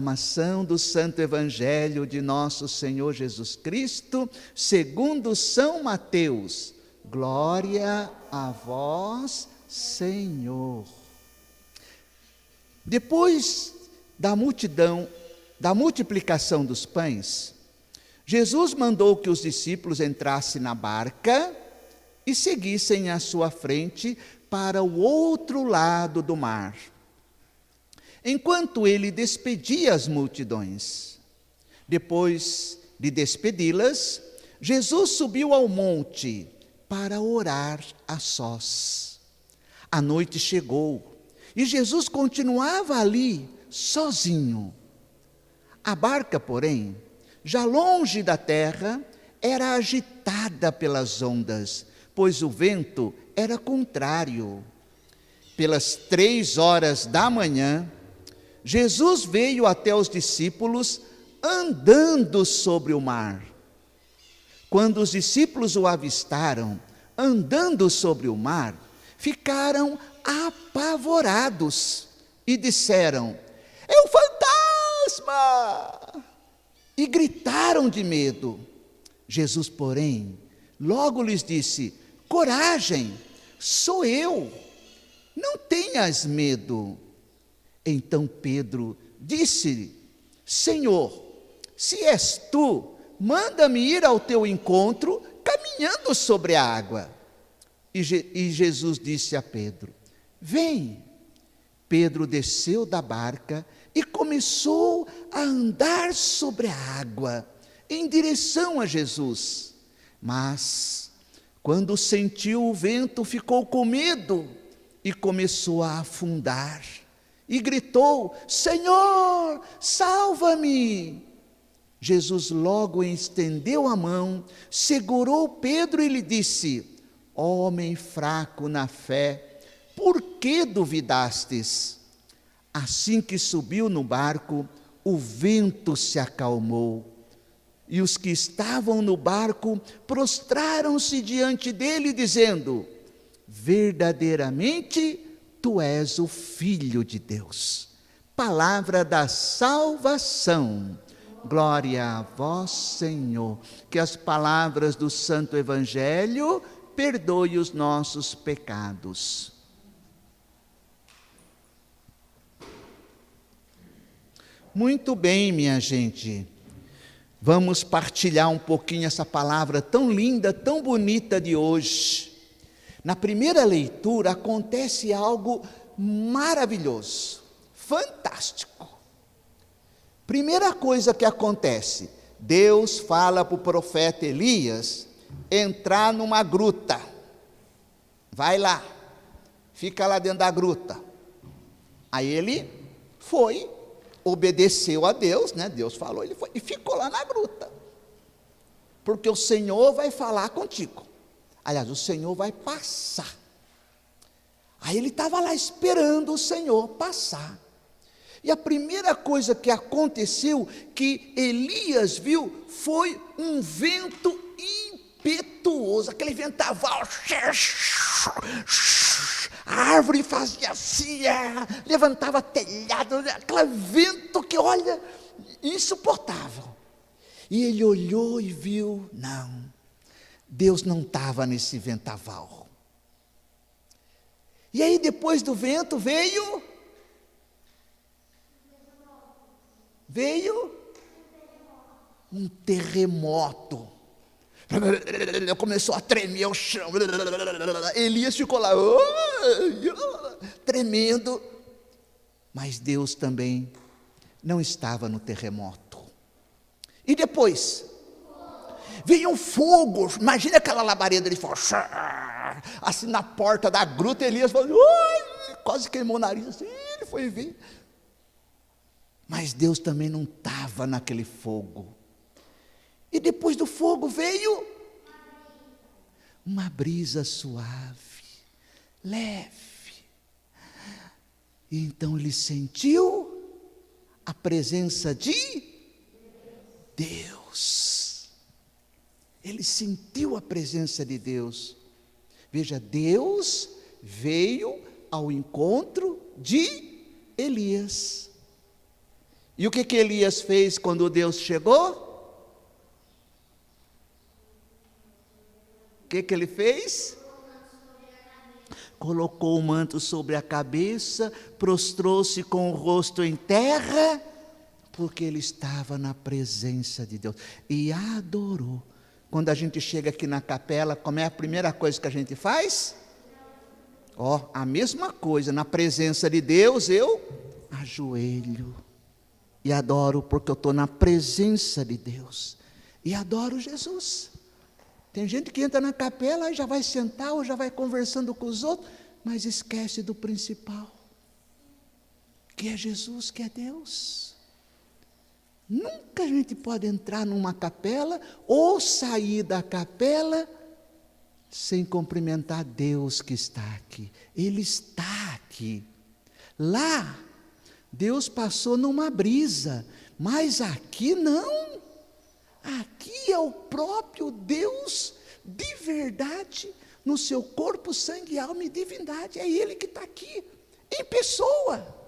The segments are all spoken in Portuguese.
Proclamação do Santo Evangelho de nosso Senhor Jesus Cristo, segundo São Mateus. Glória a vós, Senhor. Depois da multiplicação dos pães, Jesus mandou que os discípulos entrassem na barca e seguissem à sua frente para o outro lado do mar, enquanto ele despedia as multidões. Depois de despedi-las, Jesus subiu ao monte para orar a sós. A noite chegou e Jesus continuava ali, sozinho. A barca, porém, já longe da terra, era agitada pelas ondas, pois o vento era contrário. Pelas 3 horas da manhã, Jesus veio até os discípulos andando sobre o mar. Quando os discípulos o avistaram andando sobre o mar, ficaram apavorados e disseram: "É um fantasma!" E gritaram de medo. Jesus, porém, logo lhes disse: "Coragem, sou eu, não tenhas medo." Então Pedro disse: "Senhor, se és tu, manda-me ir ao teu encontro, caminhando sobre a água." E Jesus disse a Pedro: "Vem." Pedro desceu da barca e começou a andar sobre a água, em direção a Jesus. Mas, quando sentiu o vento, ficou com medo e começou a afundar. E gritou: "Senhor, salva-me!" Jesus logo estendeu a mão, segurou Pedro e lhe disse: "Homem fraco na fé, por que duvidastes?" Assim que subiu no barco, o vento se acalmou. E os que estavam no barco prostraram-se diante dele, dizendo: "Verdadeiramente, tu és o Filho de Deus." Palavra da salvação. Glória a vós, Senhor. Que as palavras do Santo Evangelho perdoem os nossos pecados. Muito bem, minha gente. Vamos partilhar um pouquinho essa palavra tão linda, tão bonita de hoje. Na primeira leitura acontece algo maravilhoso, fantástico. Primeira coisa que acontece, Deus fala para o profeta Elias entrar numa gruta. Vai lá, fica lá dentro da gruta. Aí ele foi, obedeceu a Deus, né? Deus falou, ele foi e ficou lá na gruta. Porque o Senhor vai falar contigo. Aliás, o Senhor vai passar. Aí ele estava lá esperando o Senhor passar. E a primeira coisa que aconteceu, que Elias viu, foi um vento impetuoso, aquele ventaval. A árvore fazia assim, levantava telhado, aquele vento que, olha, insuportável. E ele olhou e viu, não, Deus não estava nesse ventaval. E aí depois do vento veio um terremoto. Começou a tremer o chão. Elias ficou lá, tremendo. Mas Deus também não estava no terremoto. E depois veio um fogo. Imagina aquela labareda de fogo, assim na porta da gruta. Elias falou, quase queimou o nariz assim. Ele foi ver. Mas Deus também não estava naquele fogo. E depois do fogo veio uma brisa suave, leve. E então ele sentiu a presença de Deus. Ele sentiu a presença de Deus. Veja, Deus veio ao encontro de Elias. E o que Elias fez quando Deus chegou? O que ele fez? Colocou o manto sobre a cabeça, prostrou-se com o rosto em terra, porque ele estava na presença de Deus, e adorou. Quando a gente chega aqui na capela, como é a primeira coisa que a gente faz? A mesma coisa, na presença de Deus, eu ajoelho, e adoro, porque eu estou na presença de Deus, e adoro Jesus. Tem gente que entra na capela e já vai sentar, ou já vai conversando com os outros, mas esquece do principal, que é Jesus, que é Deus. Nunca a gente pode entrar numa capela, ou sair da capela, sem cumprimentar Deus que está aqui. Ele está aqui. Lá, Deus passou numa brisa, mas aqui não. Aqui é o próprio Deus de verdade, no seu corpo, sangue, alma e divindade. É Ele que está aqui, em pessoa.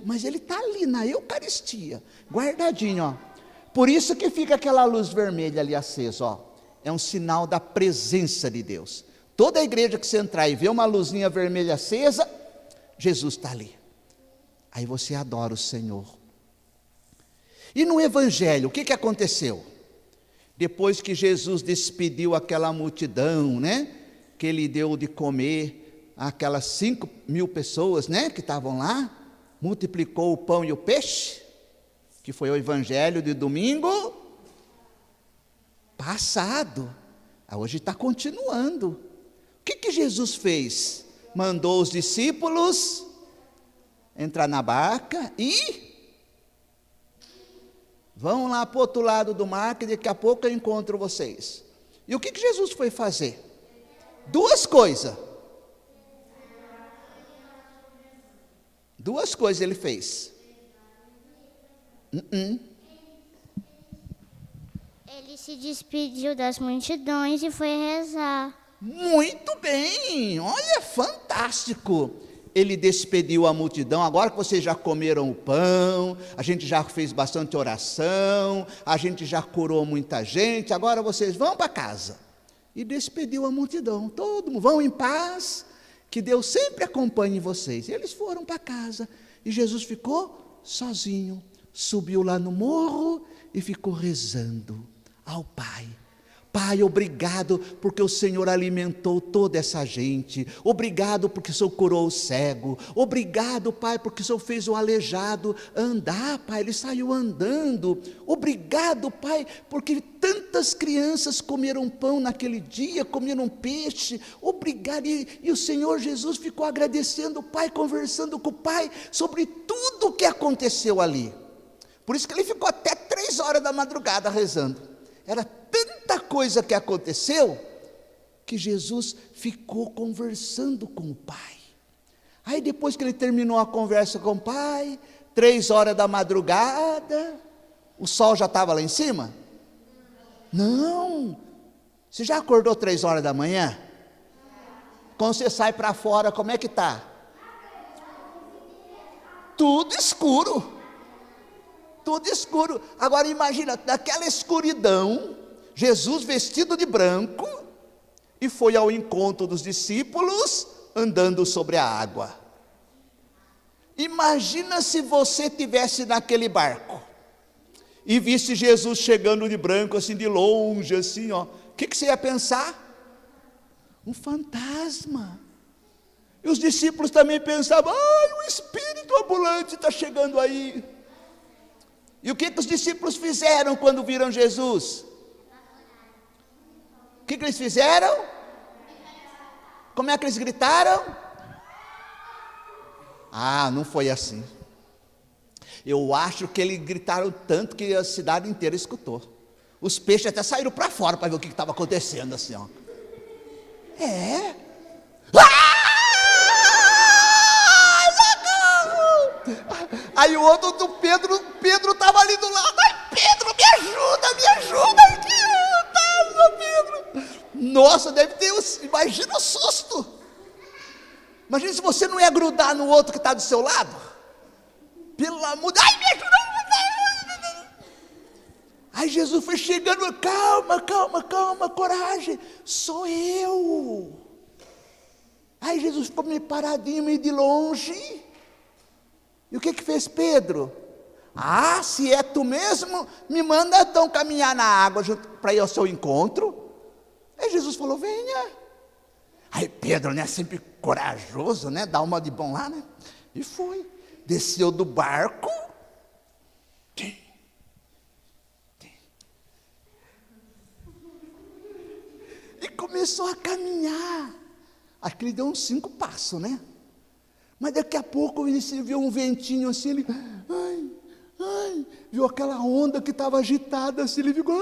Mas Ele está ali na Eucaristia, guardadinho, ó. Por isso que fica aquela luz vermelha ali acesa, ó. É um sinal da presença de Deus. Toda a igreja que você entrar e vê uma luzinha vermelha acesa, Jesus está ali. Aí você adora o Senhor. E no Evangelho, o que aconteceu? Depois que Jesus despediu aquela multidão, né? Que Ele deu de comer aquelas 5.000 pessoas, né? Que estavam lá, multiplicou o pão e o peixe, que foi o Evangelho de domingo passado. Hoje está continuando. O que Jesus fez? Mandou os discípulos entrar na barca e vão lá para o outro lado do mar, que daqui a pouco eu encontro vocês. E o que Jesus foi fazer? Duas coisas ele fez. Ele se despediu das multidões e foi rezar. Muito bem, olha, fantástico. Ele despediu a multidão. Agora que vocês já comeram o pão, a gente já fez bastante oração, a gente já curou muita gente, agora vocês vão para casa. E despediu a multidão. Todo mundo, vão em paz, que Deus sempre acompanhe vocês. E eles foram para casa, e Jesus ficou sozinho, subiu lá no morro e ficou rezando ao Pai. Pai, obrigado porque o Senhor alimentou toda essa gente. Obrigado porque o Senhor curou o cego. Obrigado, Pai, porque o Senhor fez o aleijado andar, Pai, ele saiu andando. Obrigado, Pai, porque tantas crianças comeram pão naquele dia, comeram peixe. Obrigado, e o Senhor Jesus ficou agradecendo o Pai, conversando com o Pai sobre tudo o que aconteceu ali. Por isso que ele ficou até 3 horas da madrugada rezando. Era tanta coisa que aconteceu, que Jesus ficou conversando com o Pai. Aí depois que ele terminou a conversa com o Pai, 3 horas da madrugada, o sol já estava lá em cima? Não. Você já acordou 3 horas da manhã? Quando você sai para fora, como é que está? Tudo escuro. Tudo escuro. Agora imagina, naquela escuridão, Jesus vestido de branco, e foi ao encontro dos discípulos, andando sobre a água. Imagina se você estivesse naquele barco, e visse Jesus chegando de branco, assim de longe, assim, ó. O que você ia pensar? Um fantasma. E os discípulos também pensavam, o espírito ambulante está chegando aí. E o que os discípulos fizeram quando viram Jesus? O que eles fizeram? Como é que eles gritaram? Não foi assim. Eu acho que eles gritaram tanto que a cidade inteira escutou. Os peixes até saíram para fora para ver o que estava acontecendo assim, ó. Aí o outro do Pedro estava ali do lado. Ai, Pedro, me ajuda, Pedro. Nossa, deve ter, imagina o susto. Imagina se você não ia grudar no outro que está do seu lado. Pelo amor de Deus. Ai, me ajuda. Aí Jesus foi chegando, calma, coragem, sou eu. Aí Jesus ficou meio paradinho, meio de longe. E o que fez Pedro? Ah, se é tu mesmo, me manda então caminhar na água para ir ao seu encontro. Aí Jesus falou, venha. Aí Pedro, né, sempre corajoso, né, dá uma de bom lá, né, e foi. Desceu do barco. E começou a caminhar. Acho que ele deu uns 5 passos, né? Mas daqui a pouco ele se viu um ventinho assim, ele, viu aquela onda que estava agitada assim, ele ficou,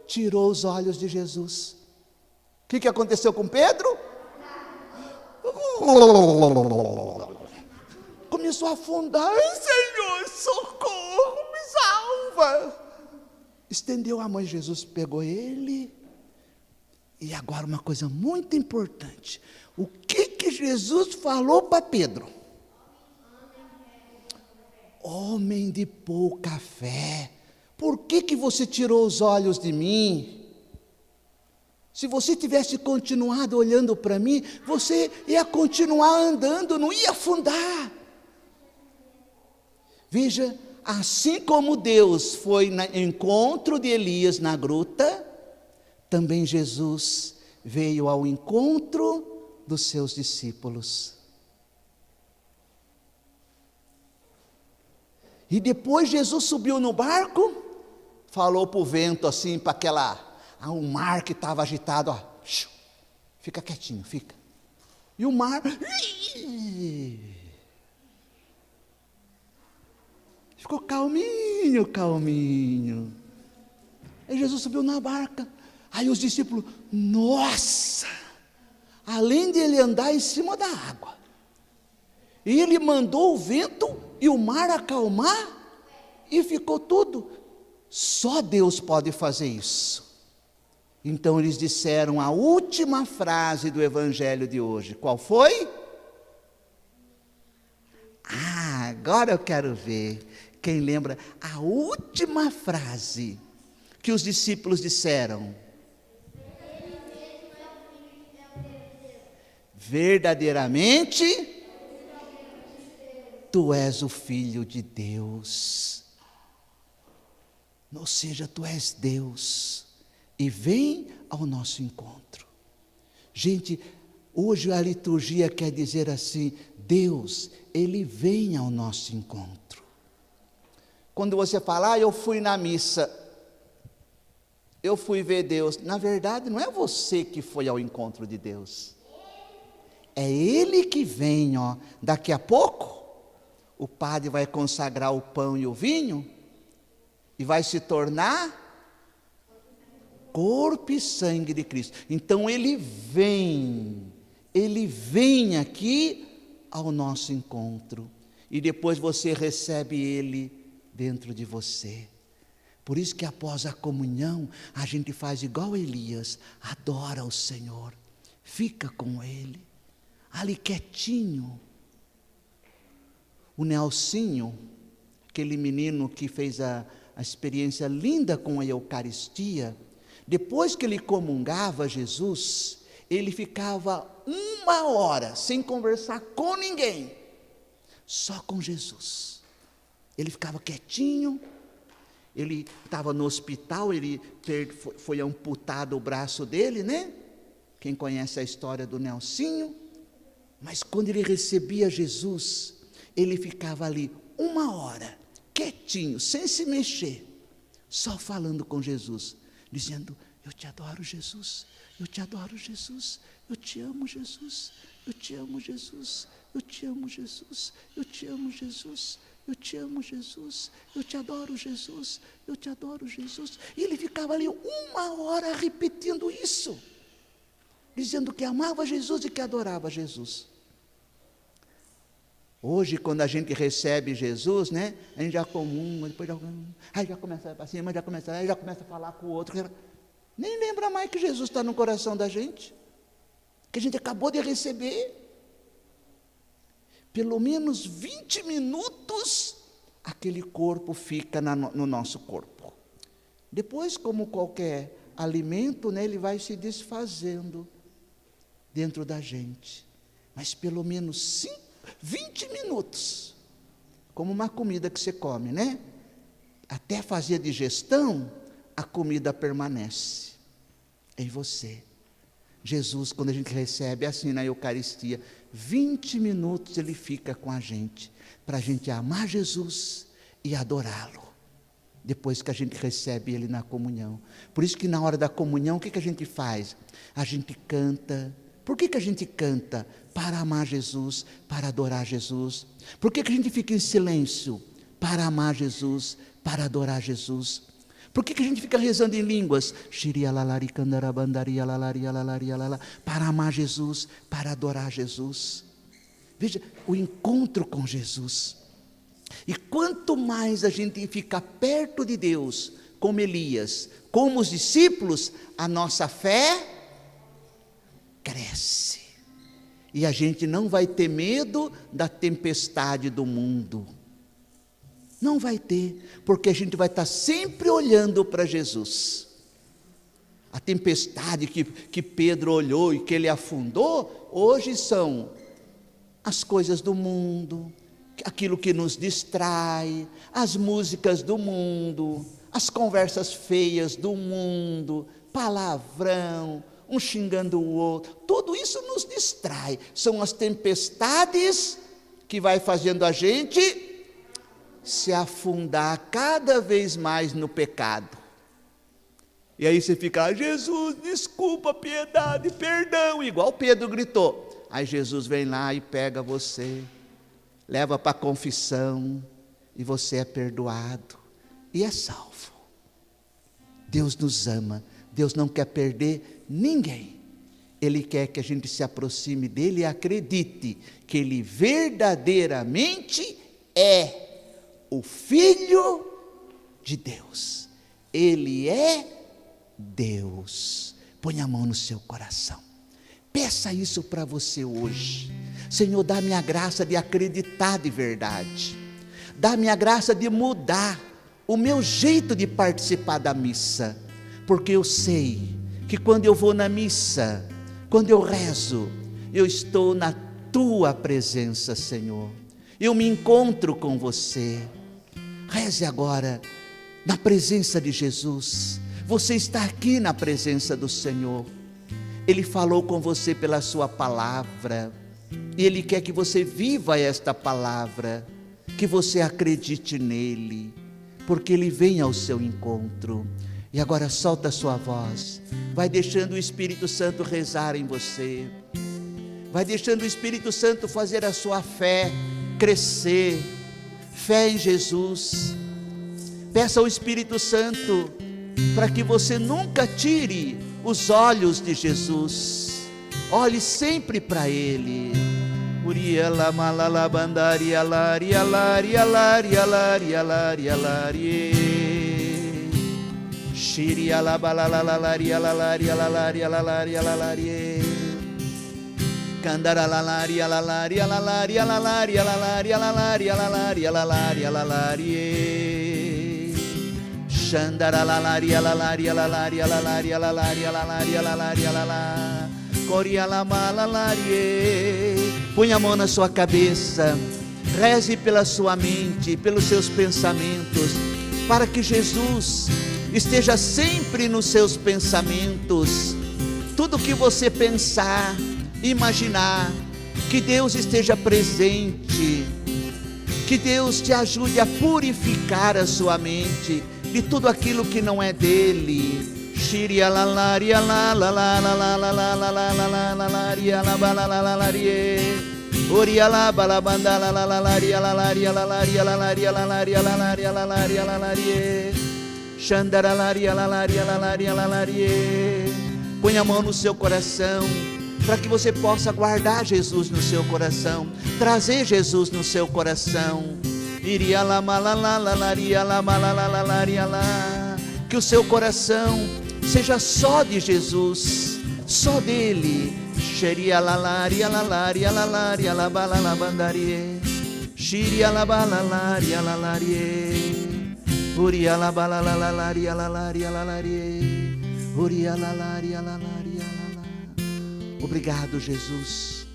tirou os olhos de Jesus. O que aconteceu com Pedro? Começou a afundar. Ai, Senhor, socorro, me salva. Estendeu a mão, Jesus pegou ele. E agora uma coisa muito importante. O que Jesus falou para Pedro? Homem de pouca fé, por que você tirou os olhos de mim? Se você tivesse continuado olhando para mim, você ia continuar andando, não ia afundar. Veja, assim como Deus foi no encontro de Elias na gruta, também Jesus veio ao encontro dos seus discípulos. E depois Jesus subiu no barco, falou para o vento assim, para o mar que estava agitado, ó, fica quietinho, fica. E o mar ficou calminho. Aí Jesus subiu na barca. Aí os discípulos, nossa, além de ele andar em cima da água, ele mandou o vento e o mar acalmar, e ficou tudo. Só Deus pode fazer isso. Então eles disseram a última frase do evangelho de hoje. Qual foi? Agora eu quero ver quem lembra a última frase que os discípulos disseram. Verdadeiramente, tu és o Filho de Deus. Ou seja, tu és Deus e vem ao nosso encontro. Gente, hoje a liturgia quer dizer assim, Deus, Ele vem ao nosso encontro. Quando você fala, eu fui na missa, eu fui ver Deus, na verdade não é você que foi ao encontro de Deus. É Ele que vem, ó. Daqui a pouco, o padre vai consagrar o pão e o vinho, e vai se tornar corpo e sangue de Cristo. Então Ele vem aqui ao nosso encontro, e depois você recebe Ele dentro de você. Por isso que após a comunhão, a gente faz igual Elias, adora o Senhor, fica com Ele, ali quietinho. O Nelsinho, aquele menino que fez a experiência linda com a Eucaristia, depois que ele comungava Jesus, ele ficava 1 hora sem conversar com ninguém, só com Jesus. Ele ficava quietinho, ele estava no hospital, ele foi amputado o braço dele, né? Quem conhece a história do Nelsinho? Mas quando ele recebia Jesus, ele ficava ali 1 hora, quietinho, sem se mexer, só falando com Jesus, dizendo, eu te adoro, Jesus, eu te adoro, Jesus, eu te amo, Jesus, eu te amo, Jesus, eu te amo, Jesus, eu te amo, Jesus, eu te amo, Jesus, eu te adoro, Jesus, eu te adoro, Jesus. E ele ficava ali 1 hora repetindo isso, dizendo que amava Jesus e que adorava Jesus. Hoje, quando a gente recebe Jesus, né, a gente já comunga, depois já começa para cima, já começa a falar com o outro, nem lembra mais que Jesus está no coração da gente, que a gente acabou de receber. pelo menos 20 minutos, aquele corpo fica no nosso corpo. Depois, como qualquer alimento, né, ele vai se desfazendo dentro da gente. Mas pelo menos 20 minutos, como uma comida que você come, né? Até fazer a digestão, a comida permanece em você. Jesus, quando a gente recebe assim na Eucaristia, 20 minutos ele fica com a gente, para a gente amar Jesus e adorá-lo, depois que a gente recebe ele na comunhão. Por isso que na hora da comunhão, o que a gente faz? A gente canta. Por que a gente canta? Para amar Jesus, para adorar Jesus. Por que a gente fica em silêncio? Para amar Jesus, para adorar Jesus. Por que a gente fica rezando em línguas? Para amar Jesus, para adorar Jesus. Veja, o encontro com Jesus. E quanto mais a gente fica perto de Deus, como Elias, como os discípulos, a nossa fé cresce. E a gente não vai ter medo da tempestade do mundo. Não vai ter, porque a gente vai estar sempre olhando para Jesus. A tempestade que Pedro olhou e que ele afundou, hoje são as coisas do mundo, aquilo que nos distrai, as músicas do mundo, as conversas feias do mundo, palavrão, um xingando o outro, tudo isso nos distrai. São as tempestades que vai fazendo a gente se afundar cada vez mais no pecado. E aí você fica, Jesus, desculpa, piedade, perdão, igual Pedro gritou. Aí Jesus vem lá e pega você, leva para a confissão, e você é perdoado e é salvo. Deus nos ama, Deus não quer perder ninguém. Ele quer que a gente se aproxime dele e acredite que ele verdadeiramente é o Filho de Deus. Ele é Deus. Põe a mão no seu coração. Peça isso para você hoje. Senhor, dá-me a graça de acreditar de verdade. Dá-me a graça de mudar o meu jeito de participar da missa. Porque eu sei que quando eu vou na missa, quando eu rezo, eu estou na tua presença, Senhor. Eu me encontro com você. Reze agora na presença de Jesus. Você está aqui na presença do Senhor. Ele falou com você pela sua palavra. E Ele quer que você viva esta palavra, que você acredite nele, porque Ele vem ao seu encontro. E agora solta a sua voz, vai deixando o Espírito Santo rezar em você, vai deixando o Espírito Santo fazer a sua fé crescer, fé em Jesus. Peça ao Espírito Santo para que você nunca tire os olhos de Jesus, olhe sempre para Ele. Uriela malala bandaria laria laria laria laria laria laria Shiria la balala laria laria laria laria laria Candara laria laria laria laria laria laria laria laria laria Shandara laria laria laria laria laria laria laria laria Coria la malalarie. Põe a mão na sua cabeça, reze pela sua mente, pelos seus pensamentos, para que Jesus esteja sempre nos seus pensamentos. Tudo que você pensar, imaginar, que Deus esteja presente, que Deus te ajude a purificar a sua mente de tudo aquilo que não é dele. Shiria la laria la la la la la la la la la la la laria la bala la la larie Oria la bala banda la la la laria la laria la laria la laria la laria la laria la laria la larie Shandara laria la laria la laria la larie. Põe a mão no seu coração, para que você possa guardar Jesus no seu coração, trazer Jesus no seu coração. Iria la malala la laria la malala la laria la. Que o seu coração seja só de Jesus, só dele. Xeria lalaria lalaria lalaria labala labandarie. Xiria labala laria lalarie. Uria labala lalaria lalaria lalarie. Uria lalaria lalaria lalaria. Obrigado, Jesus.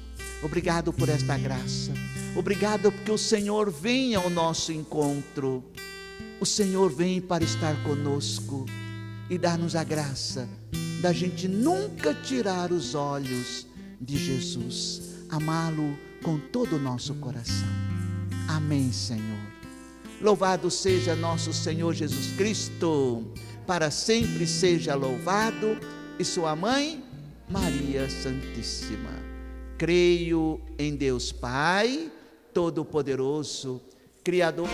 Obrigado por esta graça. Obrigado porque o Senhor vem ao nosso encontro. O Senhor vem para estar conosco e dar-nos a graça da gente nunca tirar os olhos de Jesus, amá-lo com todo o nosso coração. Amém, Senhor. Louvado seja nosso Senhor Jesus Cristo, para sempre seja louvado, e sua mãe, Maria Santíssima. Creio em Deus Pai, Todo-Poderoso, Criador.